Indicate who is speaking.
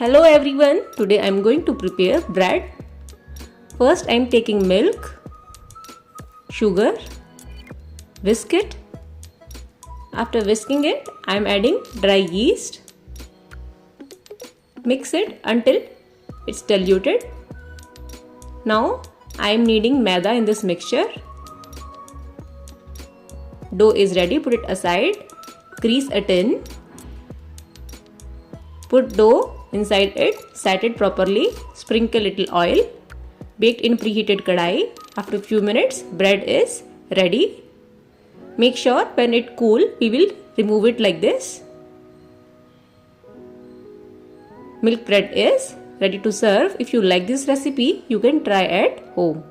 Speaker 1: Hello everyone, today I am going to prepare bread. First I am taking milk, sugar, whisk it. After whisking it, I am adding dry yeast. Mix it until it's diluted. Now I am kneading maida in this mixture. Dough is ready, put it aside. Grease a tin. Put dough inside it, set it properly, sprinkle little oil. Baked in preheated kadai. After a few minutes, bread is ready. Make sure when it cool, we will remove it like this. Milk bread is ready to serve. If you like this recipe, you can try at home.